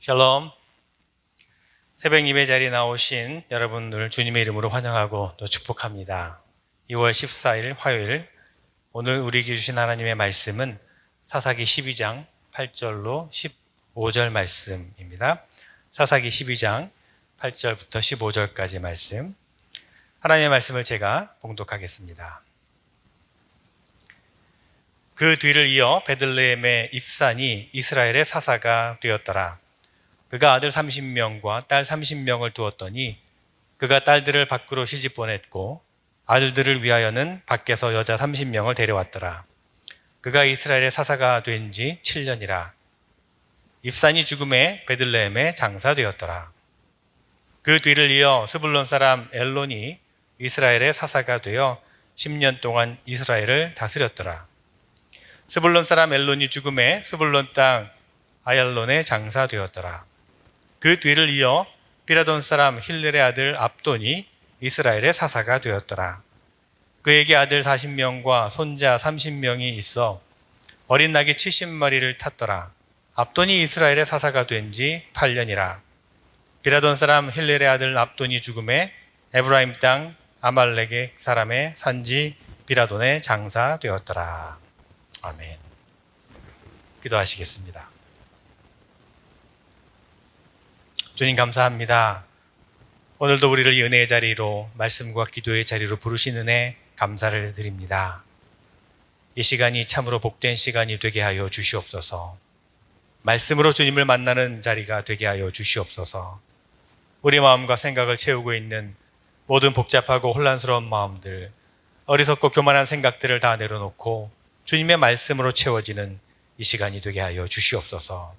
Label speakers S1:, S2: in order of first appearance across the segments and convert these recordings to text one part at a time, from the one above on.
S1: 샬롬. 새벽 예배 자리에 나오신 여러분들 주님의 이름으로 환영하고 또 축복합니다. 2월 14일 화요일, 오늘 우리에게 주신 하나님의 말씀은 사사기 12장 8절로 15절 말씀입니다. 사사기 12장 8절부터 15절까지 말씀, 하나님의 말씀을 제가 봉독하겠습니다. 그 뒤를 이어 베들레헴의 입산이 이스라엘의 사사가 되었더라. 그가 아들 30명과 딸 30명을 두었더니 그가 딸들을 밖으로 시집 보냈고 아들들을 위하여는 밖에서 여자 30명을 데려왔더라. 그가 이스라엘의 사사가 된 지 7년이라. 입산이 죽음에 베들레헴에 장사되었더라. 그 뒤를 이어 스불론 사람 엘론이 이스라엘의 사사가 되어 10년 동안 이스라엘을 다스렸더라. 스불론 사람 엘론이 죽음에 스불론 땅 아얄론에 장사되었더라. 그 뒤를 이어 비라돈 사람 힐렐의 아들 압돈이 이스라엘의 사사가 되었더라. 그에게 아들 40명과 손자 30명이 있어 어린 낙이 70마리를 탔더라. 압돈이 이스라엘의 사사가 된 지 8년이라. 비라돈 사람 힐렐의 아들 압돈이 죽음에 에브라임 땅 아말렉의 사람의 산지 비라돈에 장사되었더라. 아멘. 기도하시겠습니다. 주님 감사합니다. 오늘도 우리를 이 은혜의 자리로, 말씀과 기도의 자리로 부르신 은혜 감사를 드립니다. 이 시간이 참으로 복된 시간이 되게 하여 주시옵소서. 말씀으로 주님을 만나는 자리가 되게 하여 주시옵소서. 우리 마음과 생각을 채우고 있는 모든 복잡하고 혼란스러운 마음들, 어리석고 교만한 생각들을 다 내려놓고 주님의 말씀으로 채워지는 이 시간이 되게 하여 주시옵소서.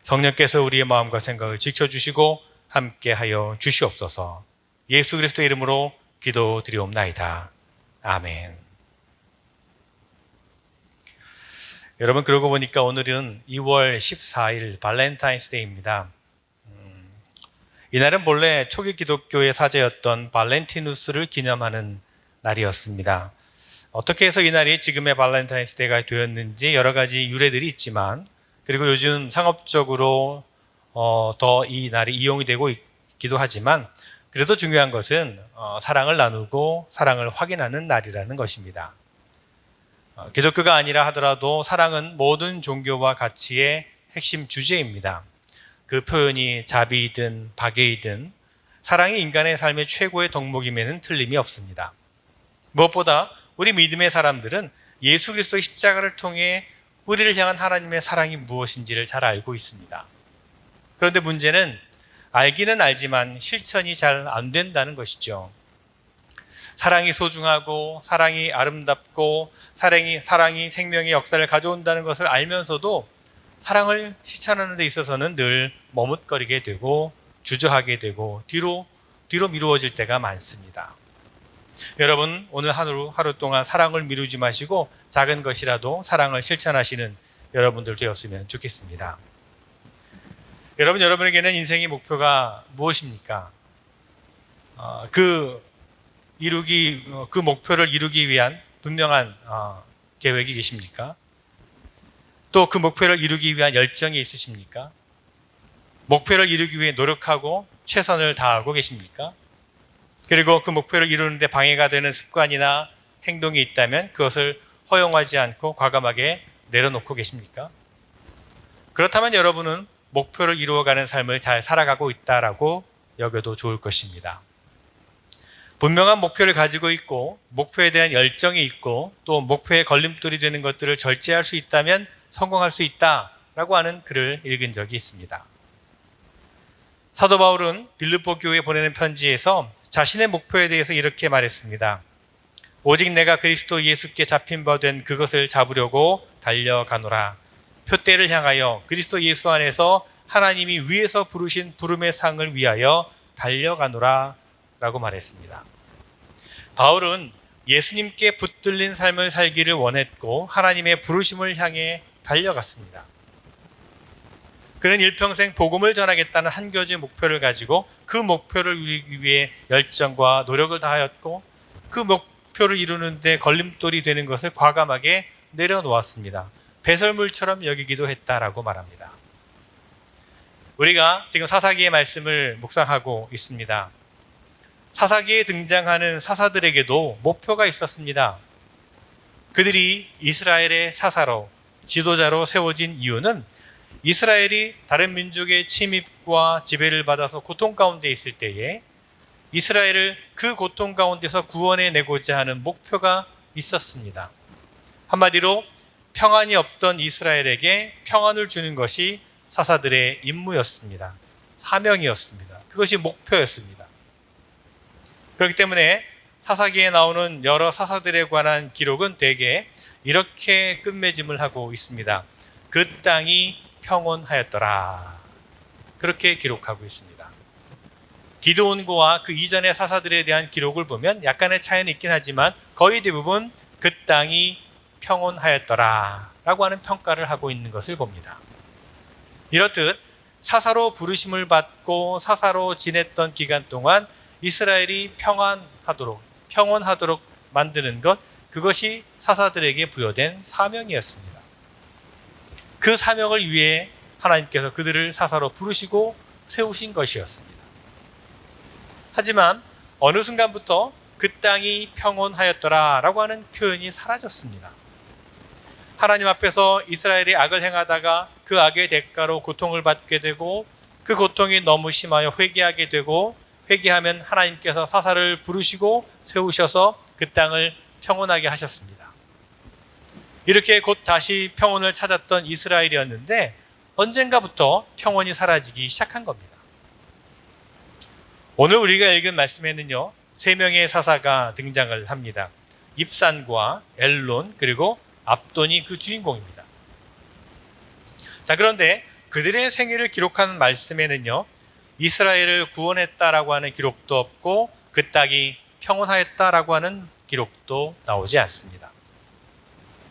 S1: 성령께서 우리의 마음과 생각을 지켜주시고 함께하여 주시옵소서. 예수 그리스도의 이름으로 기도드리옵나이다. 아멘. 여러분, 그러고 보니까 오늘은 2월 14일 발렌타인스데이입니다. 이날은 본래 초기 기독교의 사제였던 발렌티누스를 기념하는 날이었습니다. 어떻게 해서 이날이 지금의 발렌타인스데이가 되었는지 여러 가지 유래들이 있지만, 그리고 요즘 상업적으로 더 이 날이 이용이 되고 있기도 하지만, 그래도 중요한 것은 사랑을 나누고 사랑을 확인하는 날이라는 것입니다. 기독교가 아니라 하더라도 사랑은 모든 종교와 가치의 핵심 주제입니다. 그 표현이 자비이든 박애이든 사랑이 인간의 삶의 최고의 덕목임에는 틀림이 없습니다. 무엇보다 우리 믿음의 사람들은 예수 그리스도의 십자가를 통해 우리를 향한 하나님의 사랑이 무엇인지를 잘 알고 있습니다. 그런데 문제는 알기는 알지만 실천이 잘 안 된다는 것이죠. 사랑이 소중하고 사랑이 아름답고 사랑이 생명의 역사를 가져온다는 것을 알면서도 사랑을 실천하는 데 있어서는 늘 머뭇거리게 되고 주저하게 되고 뒤로 미루어질 때가 많습니다. 여러분, 오늘 하루 동안 사랑을 미루지 마시고 작은 것이라도 사랑을 실천하시는 여러분들 되었으면 좋겠습니다. 여러분에게는 인생의 목표가 무엇입니까? 그 목표를 이루기 위한 분명한 계획이 계십니까? 또 그 목표를 이루기 위한 열정이 있으십니까? 목표를 이루기 위해 노력하고 최선을 다하고 계십니까? 그리고 그 목표를 이루는데 방해가 되는 습관이나 행동이 있다면 그것을 허용하지 않고 과감하게 내려놓고 계십니까? 그렇다면 여러분은 목표를 이루어가는 삶을 잘 살아가고 있다라고 여겨도 좋을 것입니다. 분명한 목표를 가지고 있고 목표에 대한 열정이 있고 또 목표에 걸림돌이 되는 것들을 절제할 수 있다면 성공할 수 있다라고 하는 글을 읽은 적이 있습니다. 사도 바울은 빌립보 교회에 보내는 편지에서 자신의 목표에 대해서 이렇게 말했습니다. 오직 내가 그리스도 예수께 잡힌 바 된 그것을 잡으려고 달려가노라. 표대를 향하여 그리스도 예수 안에서 하나님이 위에서 부르신 부름의 상을 위하여 달려가노라 라고 말했습니다. 바울은 예수님께 붙들린 삶을 살기를 원했고 하나님의 부르심을 향해 달려갔습니다. 그는 일평생 복음을 전하겠다는 한 가지 목표를 가지고 그 목표를 이루기 위해 열정과 노력을 다하였고 그 목표를 이루는데 걸림돌이 되는 것을 과감하게 내려놓았습니다. 배설물처럼 여기기도 했다라고 말합니다. 우리가 지금 사사기의 말씀을 묵상하고 있습니다. 사사기에 등장하는 사사들에게도 목표가 있었습니다. 그들이 이스라엘의 사사로, 지도자로 세워진 이유는 이스라엘이 다른 민족의 침입과 지배를 받아서 고통 가운데 있을 때에 이스라엘을 그 고통 가운데서 구원해내고자 하는 목표가 있었습니다. 한마디로 평안이 없던 이스라엘에게 평안을 주는 것이 사사들의 임무였습니다. 사명이었습니다. 그것이 목표였습니다. 그렇기 때문에 사사기에 나오는 여러 사사들에 관한 기록은 대개 이렇게 끝맺음을 하고 있습니다. 그 땅이 평온하였더라. 그렇게 기록하고 있습니다. 기드온과 그 이전의 사사들에 대한 기록을 보면 약간의 차이는 있긴 하지만 거의 대부분 그 땅이 평온하였더라 라고 하는 평가를 하고 있는 것을 봅니다. 이렇듯 사사로 부르심을 받고 사사로 지냈던 기간 동안 이스라엘이 평온하도록 만드는 것, 그것이 사사들에게 부여된 사명이었습니다. 그 사명을 위해 하나님께서 그들을 사사로 부르시고 세우신 것이었습니다. 하지만 어느 순간부터 그 땅이 평온하였더라 라고 하는 표현이 사라졌습니다. 하나님 앞에서 이스라엘이 악을 행하다가 그 악의 대가로 고통을 받게 되고 그 고통이 너무 심하여 회개하게 되고 회개하면 하나님께서 사사를 부르시고 세우셔서 그 땅을 평온하게 하셨습니다. 이렇게 곧 다시 평온을 찾았던 이스라엘이었는데 언젠가부터 평온이 사라지기 시작한 겁니다. 오늘 우리가 읽은 말씀에는요, 3명의 사사가 등장을 합니다. 입산과 엘론 그리고 압돈이 그 주인공입니다. 자, 그런데 그들의 생애를 기록한 말씀에는요, 이스라엘을 구원했다라고 하는 기록도 없고 그 땅이 평온하였다라고 하는 기록도 나오지 않습니다.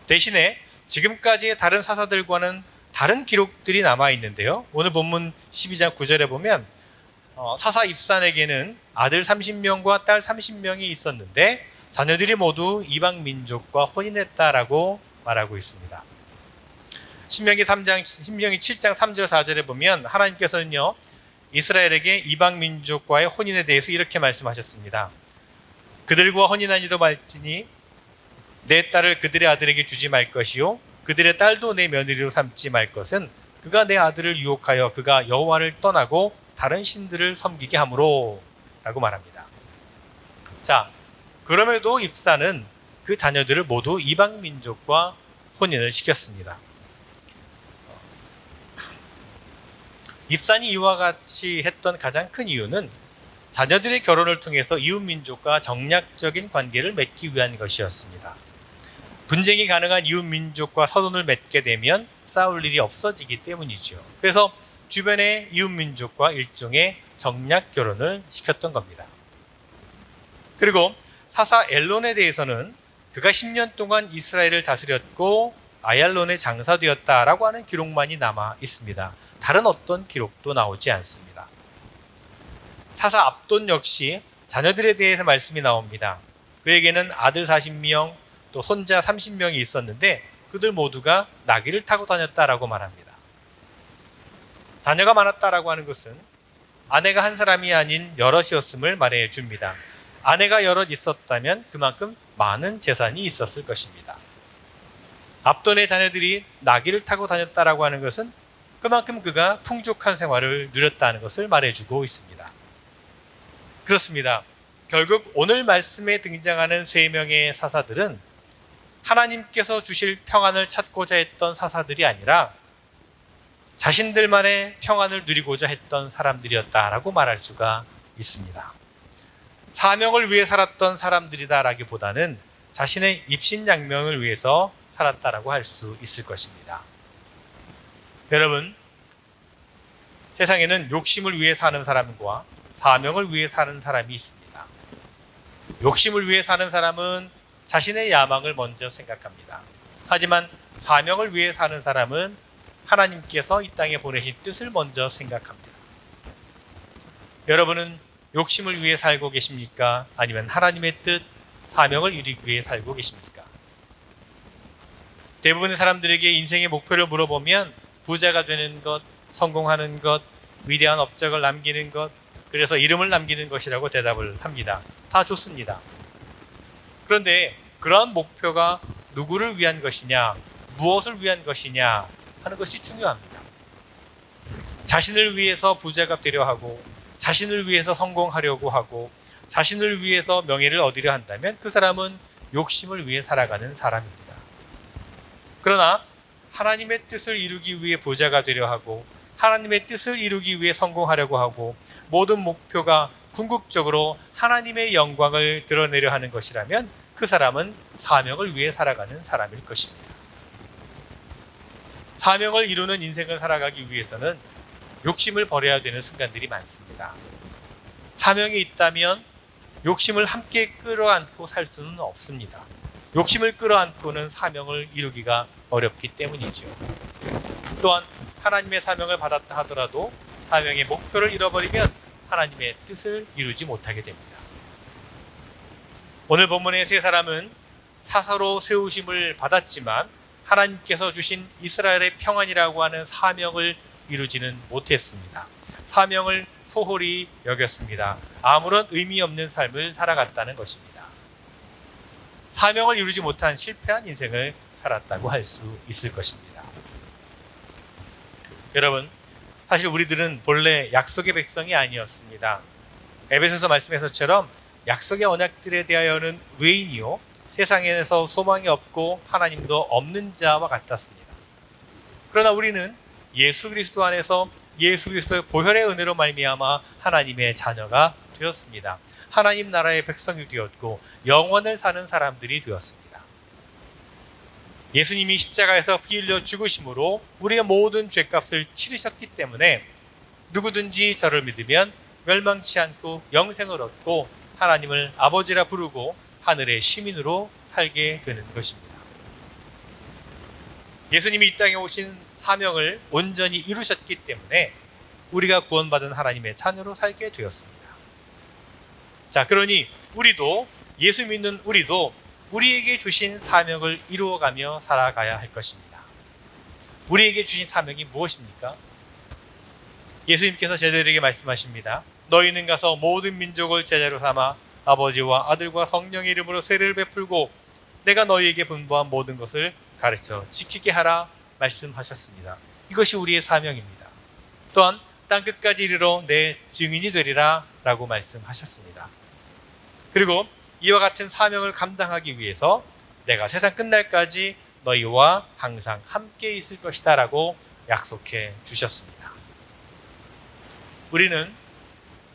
S1: 대신에 지금까지의 다른 사사들과는 다른 기록들이 남아있는데요. 오늘 본문 12장 9절에 보면 사사 입산에게는 아들 30명과 딸 30명이 있었는데 자녀들이 모두 이방 민족과 혼인했다라고 말하고 있습니다. 신명기 7장 3절 4절에 보면 하나님께서는요, 이스라엘에게 이방 민족과의 혼인에 대해서 이렇게 말씀하셨습니다. 그들과 혼인하니도 말지니 내 딸을 그들의 아들에게 주지 말 것이요 그들의 딸도 내 며느리로 삼지 말 것은 그가 내 아들을 유혹하여 그가 여호와를 떠나고 다른 신들을 섬기게 함으로 라고 말합니다. 자, 그럼에도 입사는 그 자녀들을 모두 이방 민족과 혼인을 시켰습니다. 입산이 이와 같이 했던 가장 큰 이유는 자녀들의 결혼을 통해서 이웃 민족과 정략적인 관계를 맺기 위한 것이었습니다. 분쟁이 가능한 이웃 민족과 서론을 맺게 되면 싸울 일이 없어지기 때문이죠. 그래서 주변의 이웃 민족과 일종의 정략 결혼을 시켰던 겁니다. 그리고 사사 엘론에 대해서는 그가 10년 동안 이스라엘을 다스렸고 아얄론의 장사되었다라고 하는 기록만이 남아 있습니다. 다른 어떤 기록도 나오지 않습니다. 사사 압돈 역시 자녀들에 대해서 말씀이 나옵니다. 그에게는 아들 40명 또 손자 30명이 있었는데 그들 모두가 나귀를 타고 다녔다라고 말합니다. 자녀가 많았다라고 하는 것은 아내가 한 사람이 아닌 여럿이었음을 말해 줍니다. 아내가 여럿 있었다면 그만큼 많은 재산이 있었을 것입니다. 압돈의 자녀들이 나귀를 타고 다녔다라고 하는 것은 그만큼 그가 풍족한 생활을 누렸다는 것을 말해주고 있습니다. 그렇습니다. 결국 오늘 말씀에 등장하는 3명의 사사들은 하나님께서 주실 평안을 찾고자 했던 사사들이 아니라 자신들만의 평안을 누리고자 했던 사람들이었다라고 말할 수가 있습니다. 사명을 위해 살았던 사람들이다라기보다는 자신의 입신양명을 위해서 살았다라고 할 수 있을 것입니다. 여러분, 세상에는 욕심을 위해 사는 사람과 사명을 위해 사는 사람이 있습니다. 욕심을 위해 사는 사람은 자신의 야망을 먼저 생각합니다. 하지만 사명을 위해 사는 사람은 하나님께서 이 땅에 보내신 뜻을 먼저 생각합니다. 여러분은 욕심을 위해 살고 계십니까? 아니면 하나님의 뜻, 사명을 이루기 위해 살고 계십니까? 대부분의 사람들에게 인생의 목표를 물어보면 부자가 되는 것, 성공하는 것, 위대한 업적을 남기는 것, 그래서 이름을 남기는 것이라고 대답을 합니다. 다 좋습니다. 그런데 그러한 목표가 누구를 위한 것이냐, 무엇을 위한 것이냐 하는 것이 중요합니다. 자신을 위해서 부자가 되려 하고, 자신을 위해서 성공하려고 하고, 자신을 위해서 명예를 얻으려 한다면 그 사람은 욕심을 위해 살아가는 사람입니다. 그러나 하나님의 뜻을 이루기 위해 부자가 되려 하고, 하나님의 뜻을 이루기 위해 성공하려고 하고, 모든 목표가 궁극적으로 하나님의 영광을 드러내려 하는 것이라면 그 사람은 사명을 위해 살아가는 사람일 것입니다. 사명을 이루는 인생을 살아가기 위해서는 욕심을 버려야 되는 순간들이 많습니다. 사명이 있다면 욕심을 함께 끌어안고 살 수는 없습니다. 욕심을 끌어안고는 사명을 이루기가 어렵기 때문이죠. 또한 하나님의 사명을 받았다 하더라도 사명의 목표를 잃어버리면 하나님의 뜻을 이루지 못하게 됩니다. 오늘 본문의 세 사람은 사사로 세우심을 받았지만 하나님께서 주신 이스라엘의 평안이라고 하는 사명을 이루지는 못했습니다. 사명을 소홀히 여겼습니다. 아무런 의미 없는 삶을 살아갔다는 것입니다. 사명을 이루지 못한 실패한 인생을 살았다고 할 수 있을 것입니다. 여러분, 사실 우리들은 본래 약속의 백성이 아니었습니다. 에베소서 말씀에서처럼 약속의 언약들에 대하여는 외인이요 세상에서 소망이 없고 하나님도 없는 자와 같았습니다. 그러나 우리는 예수 그리스도 안에서 예수 그리스도의 보혈의 은혜로 말미암아 하나님의 자녀가 되었습니다. 하나님 나라의 백성이 되었고 영원을 사는 사람들이 되었습니다. 예수님이 십자가에서 피 흘려 죽으심으로 우리의 모든 죄값을 치르셨기 때문에 누구든지 저를 믿으면 멸망치 않고 영생을 얻고 하나님을 아버지라 부르고 하늘의 시민으로 살게 되는 것입니다. 예수님이 이 땅에 오신 사명을 온전히 이루셨기 때문에 우리가 구원받은 하나님의 자녀로 살게 되었습니다. 자, 그러니 우리도 예수 믿는 우리도 우리에게 주신 사명을 이루어가며 살아가야 할 것입니다. 우리에게 주신 사명이 무엇입니까? 예수님께서 제자들에게 말씀하십니다. 너희는 가서 모든 민족을 제자로 삼아 아버지와 아들과 성령의 이름으로 세례를 베풀고 내가 너희에게 분부한 모든 것을 가르쳐 지키게 하라 말씀하셨습니다. 이것이 우리의 사명입니다. 또한 땅끝까지 이르러 내 증인이 되리라 라고 말씀하셨습니다. 그리고 이와 같은 사명을 감당하기 위해서 내가 세상 끝날까지 너희와 항상 함께 있을 것이다 라고 약속해 주셨습니다. 우리는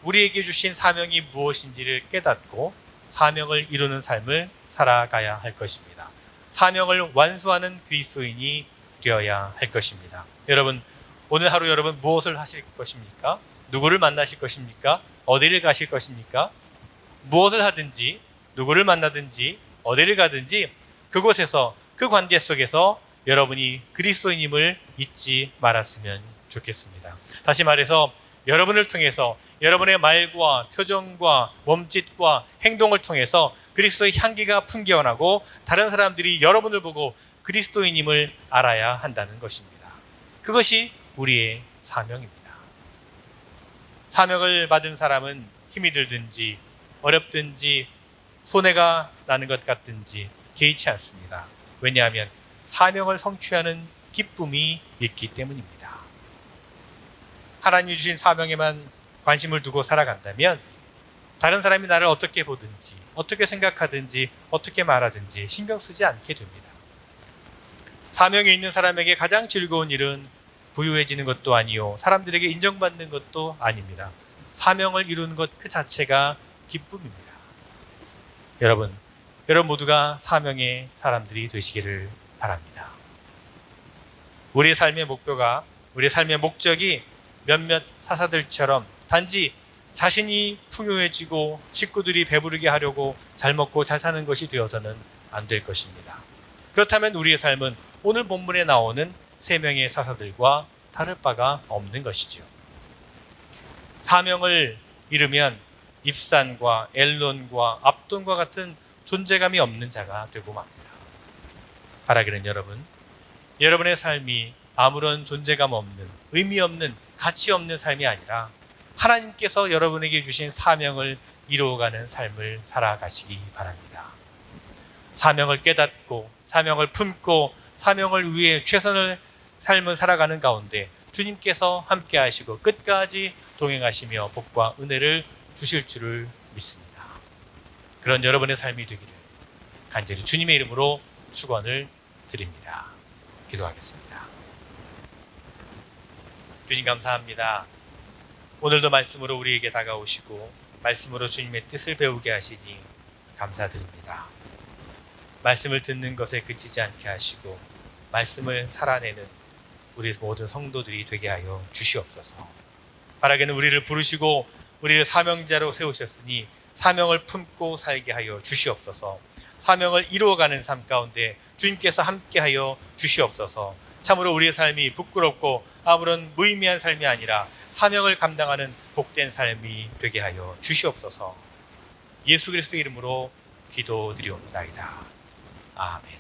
S1: 우리에게 주신 사명이 무엇인지를 깨닫고 사명을 이루는 삶을 살아가야 할 것입니다. 사명을 완수하는 그리스도인이 되어야 할 것입니다. 여러분, 오늘 하루 여러분 무엇을 하실 것입니까? 누구를 만나실 것입니까? 어디를 가실 것입니까? 무엇을 하든지 누구를 만나든지 어디를 가든지 그곳에서 그 관계 속에서 여러분이 그리스도인임을 잊지 말았으면 좋겠습니다. 다시 말해서 여러분을 통해서 여러분의 말과 표정과 몸짓과 행동을 통해서 그리스도의 향기가 풍겨나고 다른 사람들이 여러분을 보고 그리스도인임을 알아야 한다는 것입니다. 그것이 우리의 사명입니다. 사명을 받은 사람은 힘이 들든지 어렵든지 손해가 나는 것 같든지 개의치 않습니다. 왜냐하면 사명을 성취하는 기쁨이 있기 때문입니다. 하나님이 주신 사명에만 관심을 두고 살아간다면 다른 사람이 나를 어떻게 보든지 어떻게 생각하든지 어떻게 말하든지 신경 쓰지 않게 됩니다. 사명에 있는 사람에게 가장 즐거운 일은 부유해지는 것도 아니요 사람들에게 인정받는 것도 아닙니다. 사명을 이루는 것 그 자체가 기쁨입니다. 여러분 모두가 사명의 사람들이 되시기를 바랍니다. 우리의 삶의 목표가 우리의 삶의 목적이 몇몇 사사들처럼 단지 자신이 풍요해지고 식구들이 배부르게 하려고 잘 먹고 잘 사는 것이 되어서는 안 될 것입니다. 그렇다면 우리의 삶은 오늘 본문에 나오는 세 명의 사사들과 다를 바가 없는 것이죠. 사명을 이루면 입산과 엘론과 압돈과 같은 존재감이 없는 자가 되고 맙니다. 바라기는 여러분의 삶이 아무런 존재감 없는, 의미 없는, 가치 없는 삶이 아니라 하나님께서 여러분에게 주신 사명을 이루어가는 삶을 살아가시기 바랍니다. 사명을 깨닫고 사명을 품고 사명을 위해 최선을 삶을 살아가는 가운데 주님께서 함께 하시고 끝까지 동행하시며 복과 은혜를 주실 줄을 믿습니다. 그런 여러분의 삶이 되기를 간절히 주님의 이름으로 축원을 드립니다. 기도하겠습니다. 주님 감사합니다. 오늘도 말씀으로 우리에게 다가오시고 말씀으로 주님의 뜻을 배우게 하시니 감사드립니다. 말씀을 듣는 것에 그치지 않게 하시고 말씀을 살아내는 우리 모든 성도들이 되게 하여 주시옵소서. 바라기는 우리를 부르시고 우리를 사명자로 세우셨으니 사명을 품고 살게 하여 주시옵소서. 사명을 이루어가는 삶 가운데 주님께서 함께하여 주시옵소서. 참으로 우리의 삶이 부끄럽고 아무런 무의미한 삶이 아니라 사명을 감당하는 복된 삶이 되게 하여 주시옵소서. 예수 그리스도의 이름으로 기도드리옵나이다. 아멘.